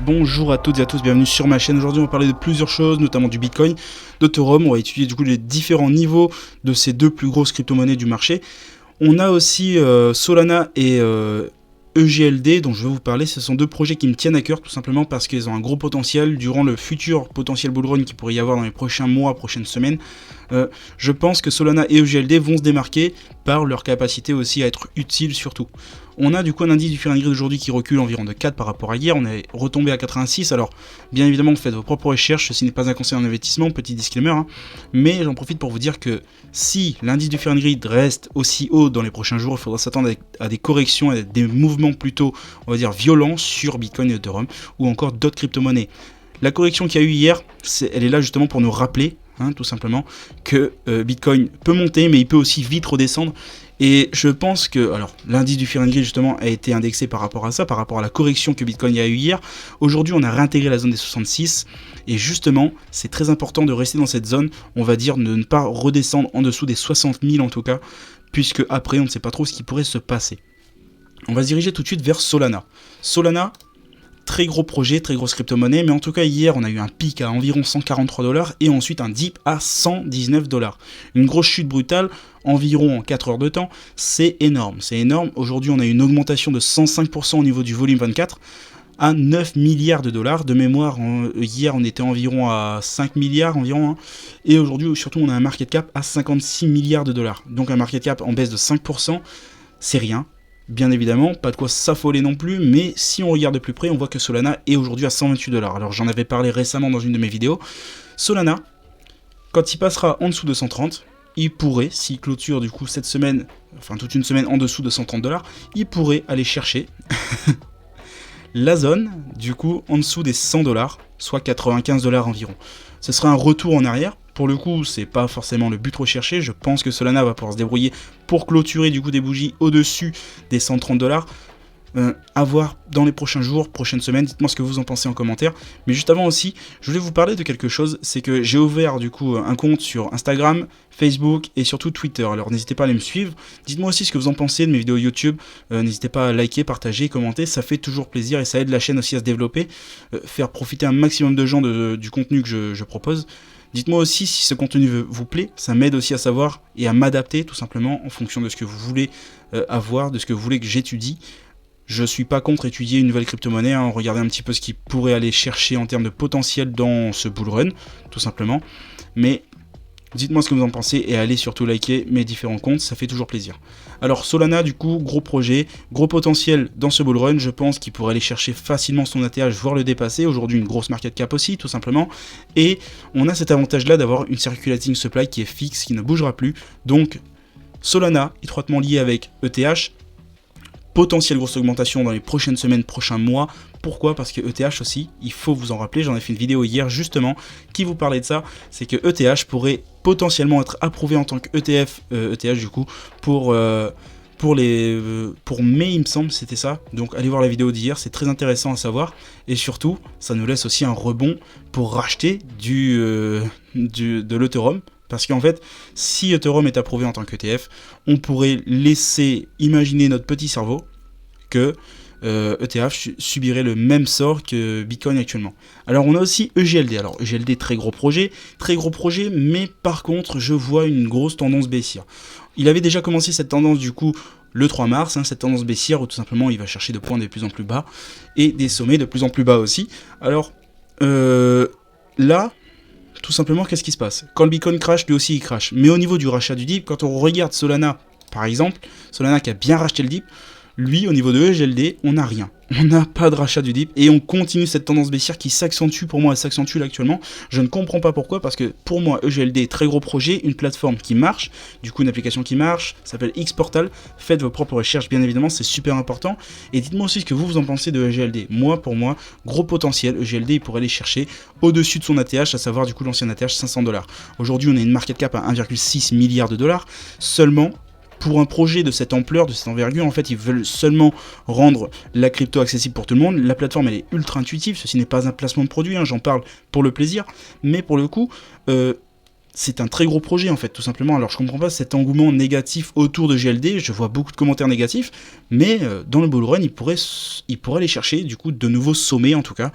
Bonjour à toutes et à tous, bienvenue sur ma chaîne. Aujourd'hui on va parler de plusieurs choses, notamment du Bitcoin, d'Ethereum. On va étudier du coup les différents niveaux de ces deux plus grosses crypto-monnaies du marché. On a aussi Solana et EGLD dont je vais vous parler. Ce sont deux projets qui me tiennent à cœur tout simplement parce qu'ils ont un gros potentiel durant le futur potentiel bull run qu'il pourrait y avoir dans les prochains mois, prochaines semaines. Je pense que Solana et EGLD vont se démarquer par leur capacité aussi à être utiles surtout. On a du coup un indice du Fahrenheit d'aujourd'hui qui recule environ de 4 par rapport à hier, on est retombé à 86, alors bien évidemment faites vos propres recherches, ceci n'est pas un conseil en investissement, petit disclaimer, mais j'en profite pour vous dire que si l'indice du Fahrenheit reste aussi haut dans les prochains jours, il faudra s'attendre à des corrections, à des mouvements plutôt, on va dire, violents sur Bitcoin et Ethereum, ou encore d'autres crypto-monnaies. La correction qu'il y a eu hier, elle est là justement pour nous rappeler, tout simplement, que Bitcoin peut monter, mais il peut aussi vite redescendre. Et je pense que, alors, l'indice du Fahrenheit justement a été indexé par rapport à ça, par rapport à la correction que Bitcoin a eu hier. Aujourd'hui, on a réintégré la zone des 66, et justement, c'est très important de rester dans cette zone, on va dire, de ne pas redescendre en dessous des 60 000 en tout cas, puisque après, on ne sait pas trop ce qui pourrait se passer. On va se diriger tout de suite vers Solana. Solana, très gros projet, très grosse crypto-monnaie, mais en tout cas hier on a eu un pic à environ 143 $ et ensuite un dip à 119 $. Une grosse chute brutale, environ en 4 heures de temps, c'est énorme, c'est énorme. Aujourd'hui on a eu une augmentation de 105% au niveau du volume 24 à 9 milliards de dollars. De mémoire, hier on était environ à 5 milliards environ, et aujourd'hui surtout on a un market cap à 56 milliards de dollars. Donc un market cap en baisse de 5%, c'est rien. Bien évidemment, pas de quoi s'affoler non plus, mais si on regarde de plus près, on voit que Solana est aujourd'hui à 128 $. Alors j'en avais parlé récemment dans une de mes vidéos. Solana, quand il passera en dessous de 130, il pourrait, s'il clôture du coup cette semaine, enfin toute une semaine en dessous de 130 $, il pourrait aller chercher la zone, du coup, en dessous des 100 $, soit 95 $ environ. Ce sera un retour en arrière. Pour le coup, c'est pas forcément le but recherché. Je pense que Solana va pouvoir se débrouiller pour clôturer du coup des bougies au-dessus des 130 $. À voir dans les prochains jours, prochaines semaines. Dites-moi ce que vous en pensez en commentaire. Mais juste avant aussi, je voulais vous parler de quelque chose. C'est que j'ai ouvert du coup un compte sur Instagram, Facebook et surtout Twitter. Alors n'hésitez pas à aller me suivre. Dites-moi aussi ce que vous en pensez de mes vidéos YouTube. N'hésitez pas à liker, partager, commenter. Ça fait toujours plaisir et ça aide la chaîne aussi à se développer. Faire profiter un maximum de gens du contenu que je propose. Dites-moi aussi si ce contenu vous plaît, ça m'aide aussi à savoir et à m'adapter tout simplement en fonction de ce que vous voulez avoir, de ce que vous voulez que j'étudie. Je ne suis pas contre étudier une nouvelle crypto-monnaie, regarder un petit peu ce qui pourrait aller chercher en termes de potentiel dans ce bull run, tout simplement. Mais dites-moi ce que vous en pensez et allez surtout liker mes différents comptes, ça fait toujours plaisir. Alors Solana du coup, gros projet, gros potentiel dans ce bull run, je pense qu'il pourrait aller chercher facilement son ATH, voire le dépasser. Aujourd'hui une grosse market cap aussi tout simplement. Et on a cet avantage là d'avoir une circulating supply qui est fixe, qui ne bougera plus. Donc Solana étroitement lié avec ETH, potentielle grosse augmentation dans les prochaines semaines, prochains mois. Pourquoi ? Parce que ETH aussi, il faut vous en rappeler, j'en ai fait une vidéo hier justement qui vous parlait de ça, c'est que ETH pourrait potentiellement être approuvé en tant que ETH du coup, pour mai il me semble, c'était ça. Donc allez voir la vidéo d'hier, c'est très intéressant à savoir. Et surtout, ça nous laisse aussi un rebond pour racheter de l'Ethereum. Parce qu'en fait, si Ethereum est approuvé en tant qu'ETF, on pourrait laisser imaginer notre petit cerveau que ETH subirait le même sort que Bitcoin actuellement. Alors on a aussi EGLD. Alors EGLD, très gros projet, mais par contre, je vois une grosse tendance baissière. Il avait déjà commencé cette tendance du coup le 3 mars, cette tendance baissière où tout simplement il va chercher des points de plus en plus bas et des sommets de plus en plus bas aussi. Alors là, tout simplement, qu'est-ce qui se passe ? Quand le Bitcoin crash, lui aussi il crash. Mais au niveau du rachat du dip, quand on regarde Solana, par exemple, Solana qui a bien racheté le dip, lui, au niveau de EGLD, on n'a rien. On n'a pas de rachat du dip et on continue cette tendance baissière qui s'accentue, pour moi, elle s'accentue là actuellement. Je ne comprends pas pourquoi, parce que pour moi, EGLD, très gros projet, une plateforme qui marche, du coup une application qui marche, ça s'appelle Xportal. Faites vos propres recherches, bien évidemment, c'est super important. Et dites-moi aussi ce que vous en pensez de EGLD. Moi, pour moi, gros potentiel, EGLD, il pourrait aller chercher au-dessus de son ATH, à savoir du coup l'ancien ATH 500 $. Aujourd'hui, on a une market cap à 1,6 milliard de dollars. Seulement, pour un projet de cette ampleur, de cette envergure, en fait, ils veulent seulement rendre la crypto accessible pour tout le monde. La plateforme, elle est ultra intuitive. Ceci n'est pas un placement de produit, j'en parle pour le plaisir. Mais pour le coup, c'est un très gros projet en fait, tout simplement. Alors je comprends pas cet engouement négatif autour de GLD, je vois beaucoup de commentaires négatifs, mais dans le bull run, il pourrait aller chercher du coup de nouveaux sommets en tout cas,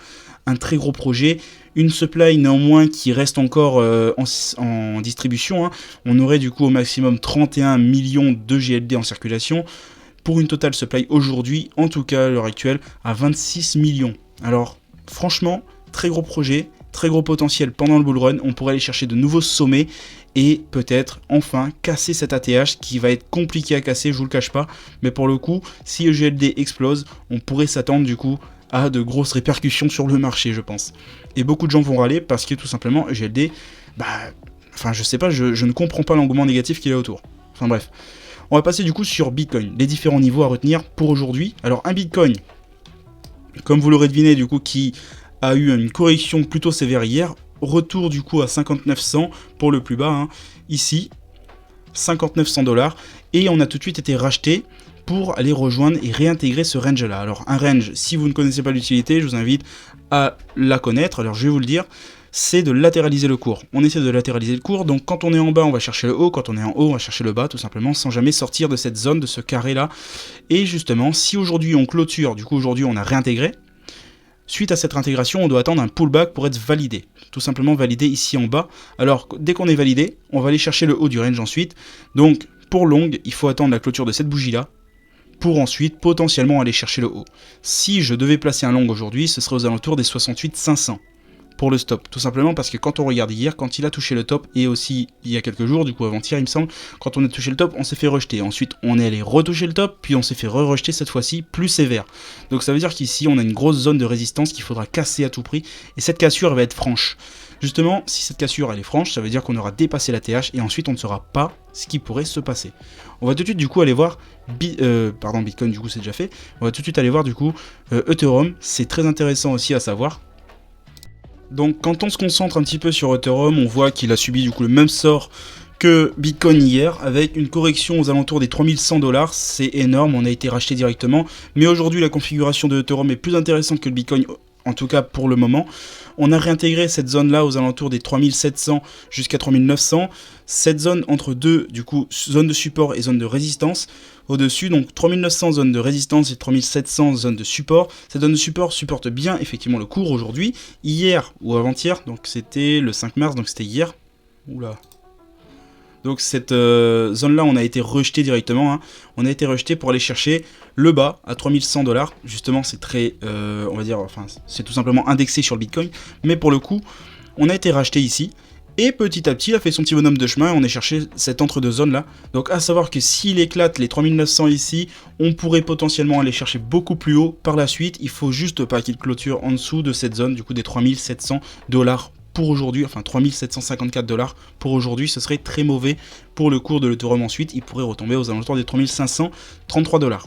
un très gros projet, une supply néanmoins qui reste encore en distribution, hein. On aurait du coup au maximum 31 millions de GLD en circulation, pour une totale supply aujourd'hui, en tout cas à l'heure actuelle, à 26 millions. Alors franchement, très gros projet, très gros potentiel pendant le bull run, on pourrait aller chercher de nouveaux sommets et peut-être enfin casser cet ATH qui va être compliqué à casser, je vous le cache pas, mais pour le coup, si le GLD explose, on pourrait s'attendre du coup à de grosses répercussions sur le marché, je pense. Et beaucoup de gens vont râler parce que tout simplement, GLD, enfin je sais pas, je ne comprends pas l'engouement négatif qu'il y a autour. Enfin bref. On va passer du coup sur Bitcoin, les différents niveaux à retenir pour aujourd'hui. Alors un Bitcoin, comme vous l'aurez deviné du coup, qui a eu une correction plutôt sévère hier, retour du coup à 5900 pour le plus bas, hein, ici, 5900 $, et on a tout de suite été racheté pour aller rejoindre et réintégrer ce range là. Alors un range, si vous ne connaissez pas l'utilité, je vous invite à la connaître, alors je vais vous le dire, c'est de latéraliser le cours. On essaie de latéraliser le cours, donc quand on est en bas, on va chercher le haut, quand on est en haut, on va chercher le bas, tout simplement, sans jamais sortir de cette zone, de ce carré là. Et justement, si aujourd'hui on clôture, du coup aujourd'hui on a réintégré, suite à cette intégration, on doit attendre un pullback pour être validé. Tout simplement validé ici en bas. Alors, dès qu'on est validé, on va aller chercher le haut du range ensuite. Donc, pour long, il faut attendre la clôture de cette bougie-là, pour ensuite potentiellement aller chercher le haut. Si je devais placer un long aujourd'hui, ce serait aux alentours des 68 500 pour le stop. Tout simplement parce que quand on regarde hier, quand il a touché le top, et aussi il y a quelques jours, du coup avant-hier il me semble, quand on a touché le top, on s'est fait rejeter. Ensuite on est allé retoucher le top, puis on s'est fait re-rejeter cette fois-ci plus sévère. Donc ça veut dire qu'ici on a une grosse zone de résistance qu'il faudra casser à tout prix, et cette cassure elle va être franche. Justement, si cette cassure elle est franche, ça veut dire qu'on aura dépassé la TH, et ensuite on ne saura pas ce qui pourrait se passer. On va tout de suite du coup aller voir, Bitcoin du coup c'est déjà fait, on va tout de suite aller voir du coup Ethereum, c'est très intéressant aussi à savoir. Donc quand on se concentre un petit peu sur Ethereum, on voit qu'il a subi du coup le même sort que Bitcoin hier, avec une correction aux alentours des 3100 $, c'est énorme, on a été racheté directement, mais aujourd'hui la configuration de Ethereum est plus intéressante que le Bitcoin, en tout cas pour le moment. On a réintégré cette zone là aux alentours des 3700 jusqu'à 3900, cette zone entre deux, du coup, zone de support et zone de résistance, au-dessus, donc 3900 zone de résistance et 3700 zone de support. Cette zone de support supporte bien effectivement le cours aujourd'hui. Hier ou avant-hier, donc c'était le 5 mars, donc c'était hier. Oula. Donc cette zone-là, on a été rejeté directement, hein. On a été rejeté pour aller chercher le bas à 3100 $. Justement, c'est très, on va dire, enfin, c'est tout simplement indexé sur le Bitcoin. Mais pour le coup, on a été racheté ici. Et petit à petit, il a fait son petit bonhomme de chemin et on est cherché cette entre-deux zone-là. Donc à savoir que s'il éclate les 3900 ici, on pourrait potentiellement aller chercher beaucoup plus haut par la suite. Il faut juste pas qu'il clôture en dessous de cette zone, du coup des 3700 $ pour aujourd'hui, enfin 3754 $ pour aujourd'hui, ce serait très mauvais pour le cours de l'Ethereum ensuite, il pourrait retomber aux alentours des 3533 $.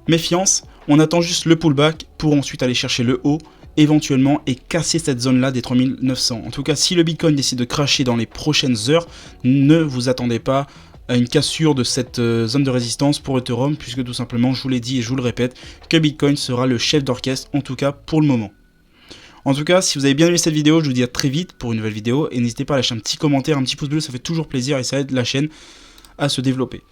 Méfiance, on attend juste le pullback pour ensuite aller chercher le haut, éventuellement, et casser cette zone là des 3900. En tout cas, si le Bitcoin décide de crasher dans les prochaines heures, ne vous attendez pas à une cassure de cette zone de résistance pour Ethereum, puisque tout simplement, je vous l'ai dit et je vous le répète, que Bitcoin sera le chef d'orchestre, en tout cas pour le moment. En tout cas, si vous avez bien aimé cette vidéo, je vous dis à très vite pour une nouvelle vidéo, et n'hésitez pas à lâcher un petit commentaire, un petit pouce bleu, ça fait toujours plaisir et ça aide la chaîne à se développer.